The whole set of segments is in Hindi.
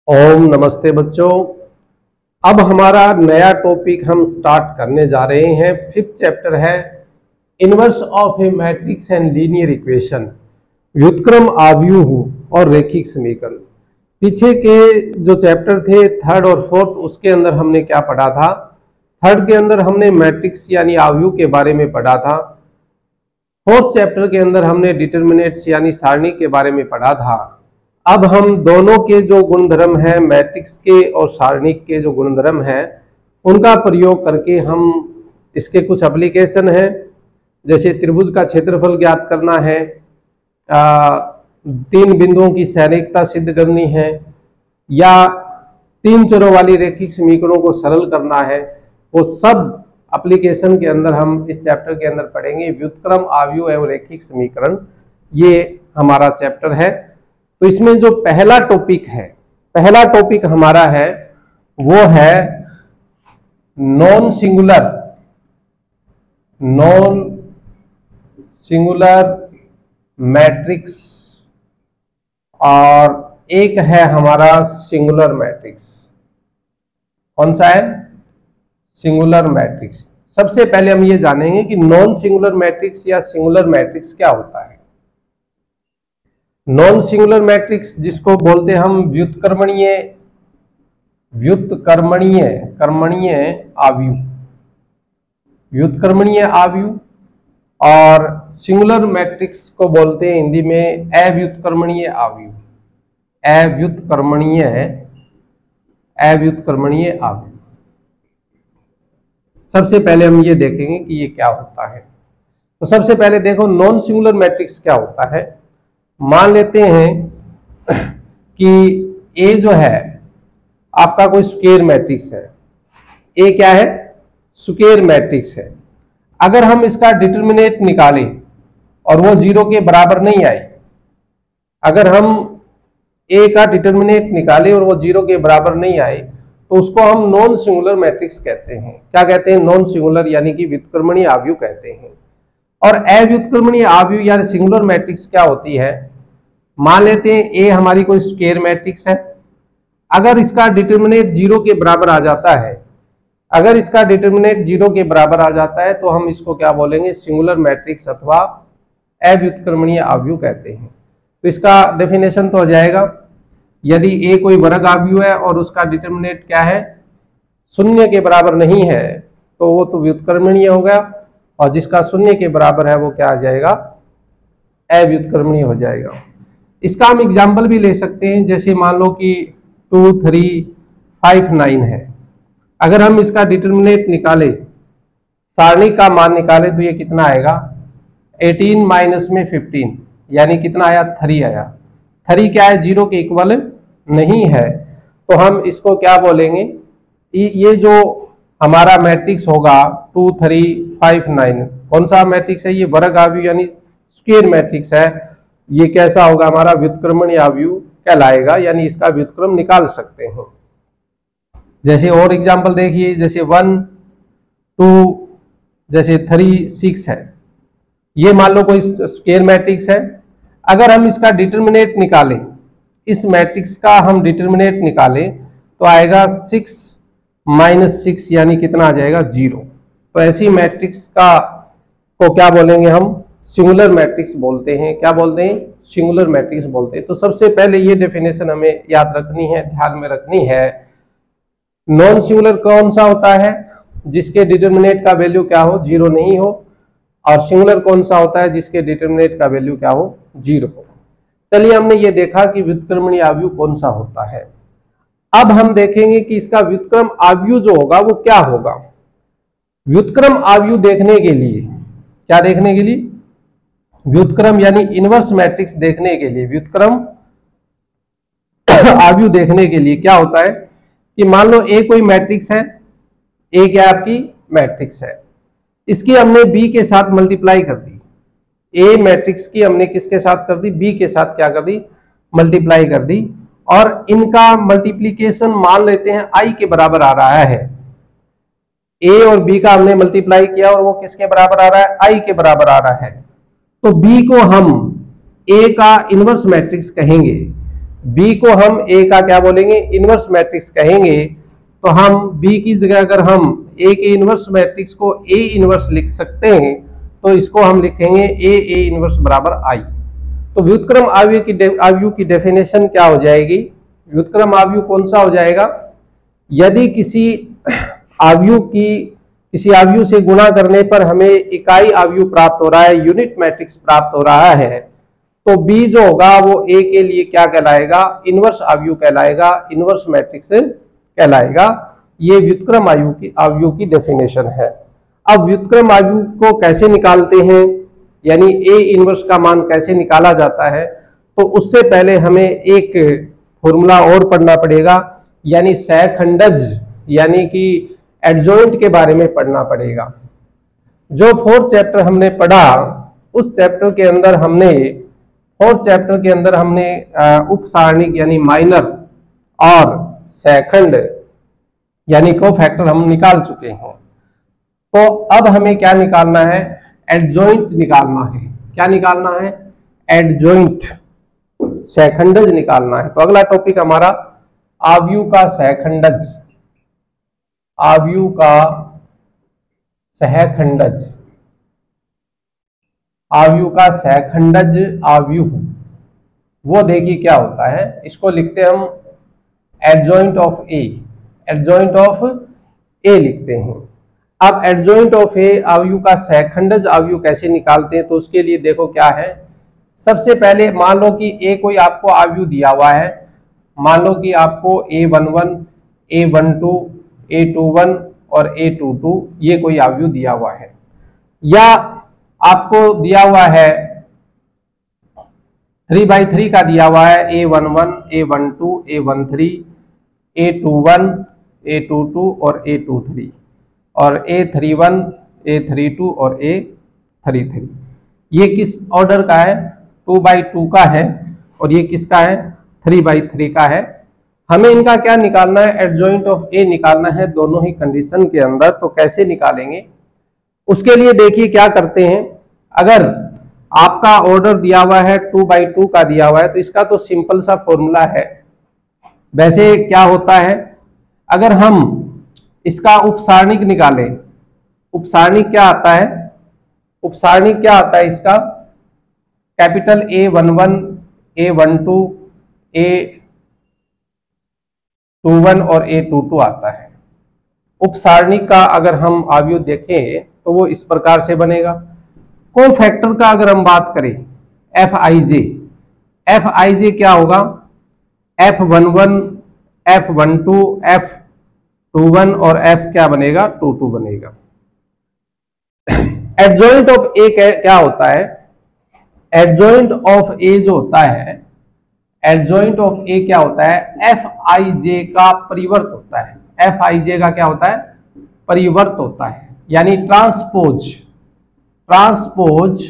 ओम नमस्ते बच्चों। अब हमारा नया टॉपिक हम स्टार्ट करने जा रहे हैं। फिफ्थ चैप्टर है inverse of A matrix and linear equation, व्युत्क्रम आव्यूह और रेखिक समीकरण। पीछे के जो चैप्टर थे थर्ड और फोर्थ, उसके अंदर हमने क्या पढ़ा था? थर्ड के अंदर हमने मैट्रिक्स यानी आव्यूह के बारे में पढ़ा था। फोर्थ चैप्टर के अंदर हमने डिटर्मिनेंट्स यानी सारणी के बारे में पढ़ा था। अब हम दोनों के जो गुणधर्म हैं, मैट्रिक्स के और सारणिक के जो गुणधर्म हैं, उनका प्रयोग करके हम इसके कुछ एप्लीकेशन हैं, जैसे त्रिभुज का क्षेत्रफल ज्ञात करना है, तीन बिंदुओं की सैनिकता सिद्ध करनी है, या तीन चरों वाली रेखिक समीकरणों को सरल करना है। वो सब एप्लीकेशन के अंदर हम इस चैप्टर के अंदर पढ़ेंगे। व्युत्क्रम आव्यूह एवं रेखिक समीकरण, ये हमारा चैप्टर है। तो इसमें जो पहला टॉपिक हमारा है वो है नॉन सिंगुलर मैट्रिक्स, और एक है हमारा सिंगुलर मैट्रिक्स। कौन सा है? Singular matrix. सबसे पहले हम ये जानेंगे कि नॉन सिंगुलर मैट्रिक्स या सिंगुलर मैट्रिक्स क्या होता है। नॉन सिंगुलर मैट्रिक्स जिसको बोलते हैं हम व्युत्क्रमणीय आव्यूह, और सिंगुलर मैट्रिक्स को बोलते हैं हिंदी में अव्युत्क्रमणीय आव्यूह। सबसे पहले हम ये देखेंगे कि ये क्या होता है। तो सबसे पहले देखो नॉन सिंगुलर मैट्रिक्स क्या होता है। मान लेते हैं कि ए जो है आपका कोई स्क्वायर मैट्रिक्स है। ए क्या है? स्क्वायर मैट्रिक्स है। अगर हम इसका डिटर्मिनेंट निकालें और वो 0 के बराबर नहीं आए, अगर हम ए का डिटर्मिनेंट निकालें और वो 0 के बराबर नहीं आए, तो उसको हम नॉन सिंगुलर मैट्रिक्स कहते हैं। क्या कहते हैं? नॉन सिंगुलर यानी कि व्युत्क्रमणीय आव्यूह कहते हैं। और अव्युत्क्रमणीय आव्यूह यानी सिंगुलर मैट्रिक्स क्या होती है? मान लेते हैं ए हमारी कोई स्क्वायर मैट्रिक्स है। अगर इसका डिटर्मिनेंट 0 के बराबर आ जाता है, तो हम इसको क्या बोलेंगे? सिंगुलर मैट्रिक्स अथवा अव्युत्क्रमणीय आव्यूह कहते हैं। तो इसका डेफिनेशन तो हो जाएगा, यदि ए कोई वर्ग आव्यूह है और उसका डिटर्मिनेंट क्या है? 0 के बराबर नहीं है, तो वो तो व्युत्क्रमणीय हो गया, और जिसका 0 के बराबर है वो क्या आ जाएगा? अव्युत्क्रमणीय हो जाएगा। इसका हम एग्जाम्पल भी ले सकते हैं, जैसे मान लो कि 2, 3, 5, 9 है। अगर हम इसका डिटर्मिनेंट निकाले, सारणी का मान निकाले, तो ये कितना आएगा? 18 माइनस में 15, यानी कितना आया? 3 आया। 3 क्या है? 0 के इक्वल नहीं है। तो हम इसको क्या बोलेंगे? ये जो हमारा मैट्रिक्स होगा 2, 3, 5, 9, कौन सा मैट्रिक्स है? ये वर्ग आव्यूह यानी स्क्वायर मैट्रिक्स है। ये कैसा होगा? हमारा व्युत्क्रमणीय आव्यूह कहलाएगा, यानी इसका व्युत्क्रम निकाल सकते हैं। जैसे और एग्जांपल देखिए, जैसे 1, 2, जैसे 3, 6 है। ये मान लो कोई स्क्वायर मैट्रिक्स है। अगर हम इसका डिटर्मिनेंट निकालें, इस मैट्रिक्स का हम डिटर्मिनेंट निकालें, तो आएगा 6 माइनस 6, यानी कितना आ जाएगा? 0। तो ऐसी मैट्रिक्स को क्या बोलेंगे हम? सिंगुलर मैट्रिक्स बोलते हैं। क्या बोलते हैं? सिंगुलर मैट्रिक्स बोलते हैं। तो सबसे पहले ये डेफिनेशन हमें याद रखनी है, ध्यान में रखनी है। नॉन सिंगुलर कौन सा होता है? जिसके डिटर्मिनेंट का वैल्यू क्या हो? 0 नहीं हो। और सिंगुलर कौन सा होता है? जिसके डिटर्मिनेंट का वैल्यू क्या हो? 0 हो। चलिए, हमने ये देखा कि व्युत्क्रमणीय आव्यूह कौन सा होता है। अब हम देखेंगे कि इसका व्युत्क्रम आव्यूह जो होगा वो क्या होगा। व्युत्क्रम आव्यूह देखने के लिए, क्या देखने के लिए? व्युत्क्रम यानी इनवर्स मैट्रिक्स देखने के लिए, व्युत्क्रम आव्यूह देखने के लिए क्या होता है कि मान लो ए कोई मैट्रिक्स है। ए क्या आपकी मैट्रिक्स है, इसकी हमने बी के साथ मल्टीप्लाई कर दी। ए मैट्रिक्स की हमने किसके साथ कर दी? बी के साथ क्या कर दी? मल्टीप्लाई कर दी। और इनका मल्टीप्लीकेशन मान लेते हैं आई के बराबर आ रहा है। ए और बी का हमने मल्टीप्लाई किया और वो किसके बराबर आ रहा है? आई के बराबर आ रहा है। तो बी को हम ए का इनवर्स मैट्रिक्स कहेंगे। बी को हम ए का क्या बोलेंगे, इनवर्स मैट्रिक्स कहेंगे। तो हम बी की जगह अगर हम ए के इनवर्स मैट्रिक्स को ए इनवर्स लिख सकते हैं तो इसको हम लिखेंगे ए इनवर्स बराबर आई। तो व्युत्क्रम आव्यूह की डेफिनेशन क्या हो जाएगी, व्युत्क्रम आव्यूह कौन सा हो जाएगा, यदि किसी आव्यूह से गुणा करने पर हमें इकाई आव्यूह प्राप्त हो रहा है, यूनिट मैट्रिक्स प्राप्त हो रहा है, तो बी जो होगा वो ए के लिए क्या कहलाएगा, इनवर्स आव्यूह कहलाएगा, इनवर्स मैट्रिक्स कहलाएगा। ये व्युत्क्रम आव्यूह की डेफिनेशन है। अब व्युत्क्रम आव्यूह को कैसे निकालते हैं, यानी ए इनवर्स का मान कैसे निकाला जाता है, तो उससे पहले हमें एक फॉर्मूला और पढ़ना पड़ेगा, यानी सहखंडज यानी कि एडजॉइंट के बारे में पढ़ना पड़ेगा। जो फोर्थ चैप्टर हमने पढ़ा उस चैप्टर के अंदर हमने उपसारणिक यानी माइनर और सहखंड यानी कोफैक्टर हम निकाल चुके हैं। तो अब हमें क्या निकालना है, एडजॉइंट निकालना है। क्या निकालना है, एडजॉइंट, सहखंडज निकालना है। तो अगला टॉपिक हमारा आव्यूह का सहखंडज, आव्यूह का सहखंडज, आव्यूह का सहखंडज आव्यूह, वो देखिए क्या होता है। इसको लिखते हैं हम adjoint of A, adjoint of A लिखते हैं। अब एडजॉइंट ऑफ ए आव्यूह का सहखंडज आव्यूह कैसे निकालते हैं, तो उसके लिए देखो क्या है। सबसे पहले मान लो कि ए कोई आपको आव्यूह दिया हुआ है, मान लो कि आपको A11, A12, A21 और A22 ये कोई आव्यूह दिया हुआ है, या आपको दिया हुआ है 3/3 का दिया हुआ है, A11, A12, A13, A21, A22 और A23 और A31, A32 और A33। ये किस ऑर्डर का है, 2/2 का है, और ये किसका है, 3/3 का है। हमें इनका क्या निकालना है, एडजॉइंट ऑफ ए निकालना है दोनों ही कंडीशन के अंदर। तो कैसे निकालेंगे, उसके लिए देखिए क्या करते हैं। अगर आपका ऑर्डर दिया हुआ है 2/2 का दिया हुआ है, तो इसका तो सिंपल सा फॉर्मूला है। वैसे क्या होता है, अगर हम इसका उपसारणिक निकालें, उपसारणिक क्या आता है, उपसारणिक क्या आता है इसका, कैपिटल A11, A12, A21 और A22 आता है। उपसारणिक का अगर हम आव्यूह देखें तो वो इस प्रकार से बनेगा। कोफैक्टर का अगर हम बात करें Fij, Fij क्या होगा, F11, F12, F21 और F क्या बनेगा, 22 बनेगा। एडजॉइंट ऑफ ए क्या होता है, एडजॉइंट ऑफ ए जो होता है, एडजॉइंट ऑफ ए क्या होता है, Fij का परिवर्त होता है। Fij का क्या होता है, परिवर्त होता है, यानी transpose, transpose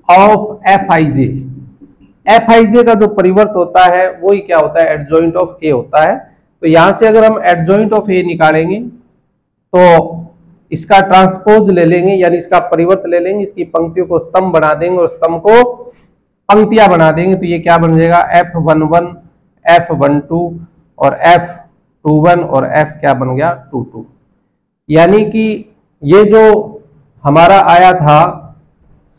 of Fij। Fij का जो परिवर्त होता है वो ही क्या होता है, एडजॉइंट ऑफ ए होता है। तो यहां से अगर हम एडजॉइंट ऑफ ए निकालेंगे तो इसका ट्रांसपोज ले लेंगे, यानी इसका परिवर्त ले लेंगे, इसकी पंक्तियों को स्तंभ बना देंगे और स्तंभ को पंक्तियां बना देंगे। तो ये क्या बन जाएगा, F11, F12 और F21 और F क्या बन गया, 22। यानी कि ये जो हमारा आया था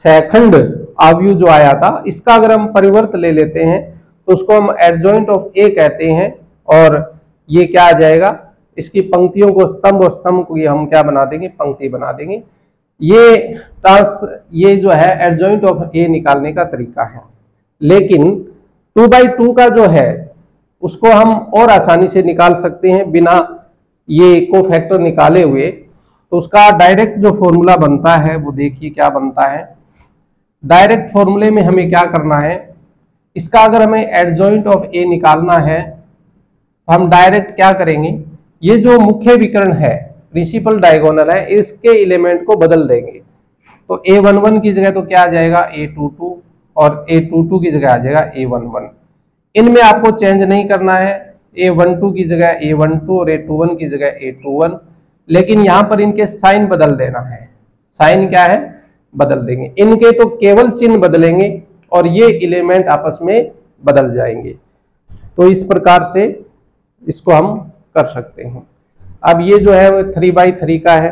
सहखंड आव्यूह जो आया था, इसका अगर हम परिवर्त ले लेते हैं तो उसको हम एडजॉइंट ऑफ ए कहते हैं। और ये क्या आ जाएगा, इसकी पंक्तियों को स्तंभ और स्तंभ को ये हम क्या बना देंगे, पंक्ति बना देंगे। ये जो है एडजॉइंट ऑफ ए निकालने का तरीका है। लेकिन 2/2 का जो है उसको हम और आसानी से निकाल सकते हैं बिना ये कोफैक्टर निकाले हुए। तो उसका डायरेक्ट जो फॉर्मूला बनता है वो देखिए क्या बनता है। डायरेक्ट फॉर्मूले में हमें क्या करना है, इसका अगर हमें एडजॉइंट ऑफ ए निकालना है तो हम डायरेक्ट क्या करेंगे, ये जो मुख्य विकर्ण है, प्रिंसिपल डायगोनल है, इसके एलिमेंट को बदल देंगे। तो A11 की जगह तो क्या आ जाएगा, A22 और A22 की जगह आ जाएगा A11। इनमें आपको चेंज नहीं करना है, A12 की जगह A12 और A21 की जगह A21, लेकिन यहां पर इनके साइन बदल देना है। साइन क्या है, बदल देंगे। इनके तो केवल चिन्ह बदलेंगे और ये एलिमेंट आपस में बदल जाएंगे। तो इस प्रकार से इसको हम कर सकते हैं। अब ये जो है वो 3/3 का है,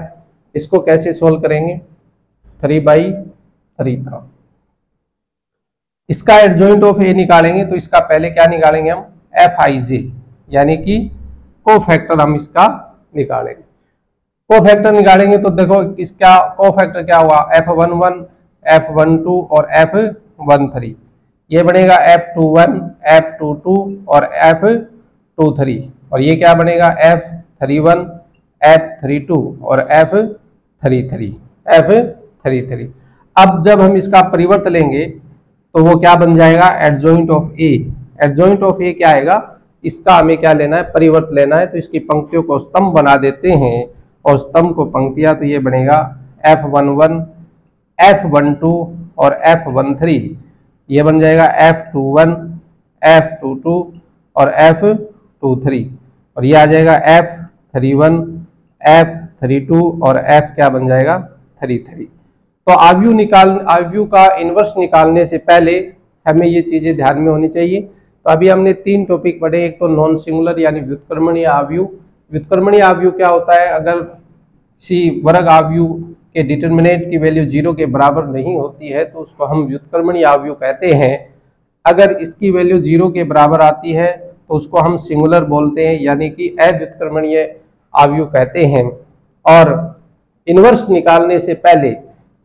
इसको कैसे सोल्व करेंगे? 3/3 का इसका एडजॉइंट ऑफ ए निकालेंगे, तो इसका पहले क्या निकालेंगे हम? Fij, यानी कि कोफैक्टर हम इसका निकालेंगे। कोफैक्टर निकालेंगे तो देखो इसका कोफैक्टर क्या हुआ? F11, F12 और F13। ये बनेगा F21, F22 और F23, और ये क्या बनेगा? F31, F32 और F33। अब जब हम इसका परिवर्त लेंगे तो वो क्या बन जाएगा? Adjoint of A. Adjoint of A क्या आएगा? इसका हमें क्या लेना है? परिवर्त लेना है। तो इसकी पंक्तियों को स्तंभ बना देते हैं और स्तंभ को पंक्तियां, तो ये बनेगा F11, F12 और F13। ये बन जाएगा F21, F22 और F23, और ये आ जाएगा F31, F32 और F क्या बन जाएगा? 33। तो आव्यूह का इनवर्स निकालने से पहले हमें ये चीजें ध्यान में होनी चाहिए। तो अभी हमने 3 टॉपिक पढ़े। एक तो नॉन सिंगुलर यानी व्युत्क्रमणीय आव्यूह। व्युत्क्रमणीय आव्यूह क्या होता है? अगर किसी वर्ग आव्यूह के डिटर्मिनेंट की वैल्यू 0 के बराबर नहीं होती है तो उसको हम व्युत्क्रमणीय आव्यूह कहते हैं। अगर इसकी वैल्यू 0 के बराबर आती है तो उसको हम सिंगुलर बोलते हैं, यानी कि अव्युत्क्रमणीय आव्यूह कहते हैं। और इनवर्स निकालने से पहले,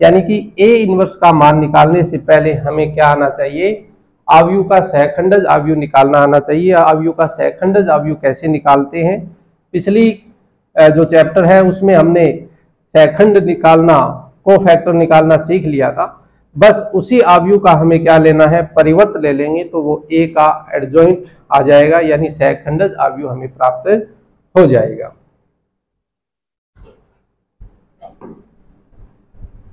यानी कि ए इनवर्स का मान निकालने से पहले हमें क्या आना चाहिए? आव्यूह का सहखंडज आव्यूह निकालना आना चाहिए। आव्यूह का सहखंडज आव्यूह कैसे निकालते हैं? पिछली जो चैप्टर है उसमें हमने सहखंड निकालना, कोफैक्टर निकालना सीख लिया था। बस उसी आव्यूह का हमें क्या लेना है? परिवर्त ले लेंगे तो वो ए का एडजॉइंट आ जाएगा, यानी सहखंडज आव्यूह हमें प्राप्त हो जाएगा।